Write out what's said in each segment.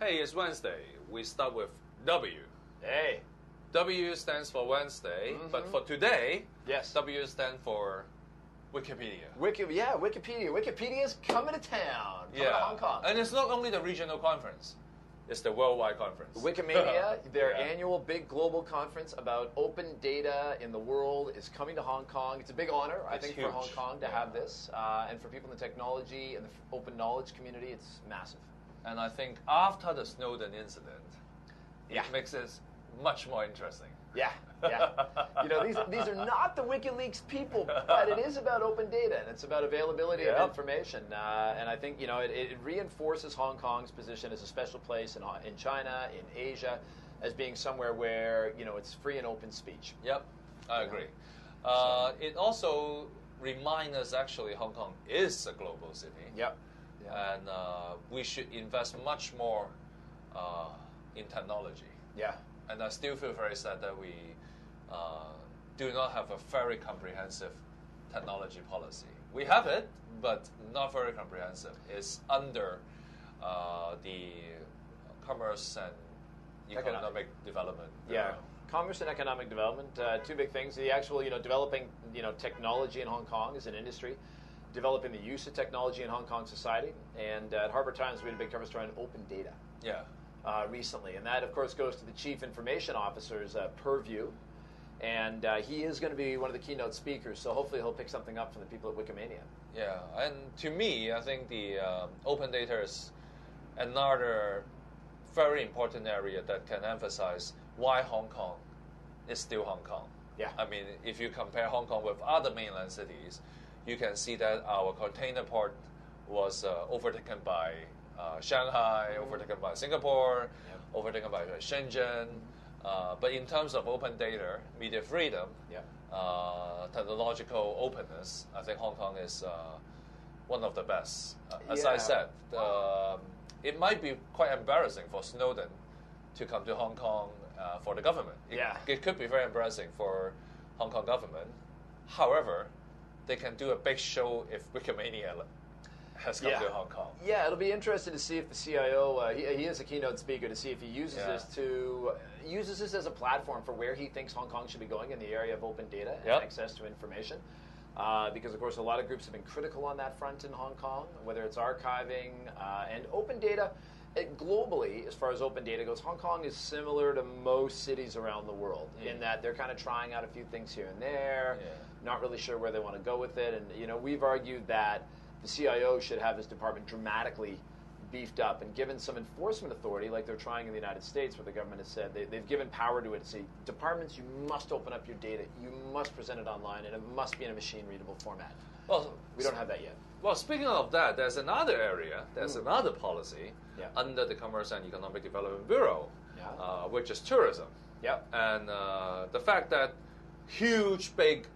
Hey, it's Wednesday. We start with W. Hey. W stands for Wednesday, but for today, yes, W stands for Wikipedia. Wikipedia. Wikipedia's coming to town, coming to Hong Kong. And it's not only the regional conference, it's the worldwide conference. Wikimania, their annual big global conference about open data in the world, is coming to Hong Kong. It's a big honor, I think, huge. for Hong Kong to have this. And for people in the technology and the open knowledge community, it's massive. And I think after the Snowden incident, it makes it much more interesting. Yeah. You know, these are not the WikiLeaks people, but it is about open data, and it's about availability of information. And I think, you know, it reinforces Hong Kong's position as a special place in China, in Asia, as being somewhere where, you know, it's free and open speech. Yep, I agree. It also reminds us, actually, Hong Kong is a global city. Yep. And we should invest much more in technology. Yeah. And I still feel very sad that we do not have a very comprehensive technology policy. We have it, but not very comprehensive. It's under the commerce and economic development. Yeah. Commerce and economic development, two big things. The actual, developing, technology in Hong Kong as an industry, developing the use of technology in Hong Kong society, and at Harbour Times we had a big cover story on open data. Yeah. Recently, and that of course goes to the Chief Information Officer's purview, and he is going to be one of the keynote speakers, so hopefully he'll pick something up from the people at Wikimania. Yeah, and to me, I think the open data is another very important area that can emphasize why Hong Kong is still Hong Kong. Yeah. I mean, if you compare Hong Kong with other mainland cities, you can see that our container port was overtaken by Shanghai, overtaken by Singapore, overtaken by Shenzhen. But in terms of open data, media freedom, technological openness, I think Hong Kong is one of the best. As I said, it might be quite embarrassing for Snowden to come to Hong Kong for the government. It could be very embarrassing for Hong Kong government. However, they can do a big show if Wikimania has come to Hong Kong. Yeah, it'll be interesting to see if the CIO, he is a keynote speaker, to see if he uses this as a platform for where he thinks Hong Kong should be going in the area of open data and access to information. Because, of course, a lot of groups have been critical on that front in Hong Kong, whether it's archiving and open data. Globally, as far as open data goes, Hong Kong is similar to most cities around the world in that they're kind of trying out a few things here and there, not really sure where they want to go with it. And, we've argued that the CIO should have his department dramatically beefed up and given some enforcement authority, like they're trying in the United States, where the government has said they've given power to it to say, departments, you must open up your data, you must present it online, and it must be in a machine-readable format. Well, we don't have that yet. Well, speaking of that, there's another area, there's another policy under the Commerce and Economic Development Bureau, which is tourism. Yep. And the fact that huge, big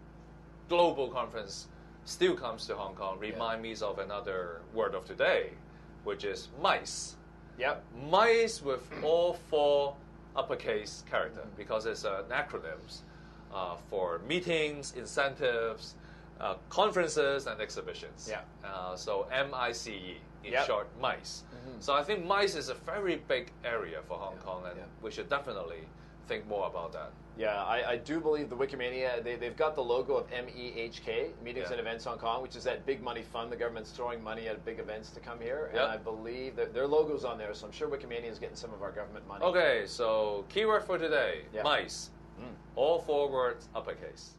global conference still comes to Hong Kong remind me of another word of today, which is MICE. Yep. MICE with all four uppercase character because it's an acronym for meetings, incentives, conferences, and exhibitions. So MICE, in short, MICE. So I think MICE is a very big area for Hong Kong, and we should definitely think more about that. Yeah, I do believe the Wikimania, they've got the logo of MEHK, Meetings and Events Hong Kong, which is that big money fund. The government's throwing money at big events to come here, and I believe that their logo's on there, so I'm sure Wikimania is getting some of our government money. Okay, so keyword for today, MICE. All four words uppercase.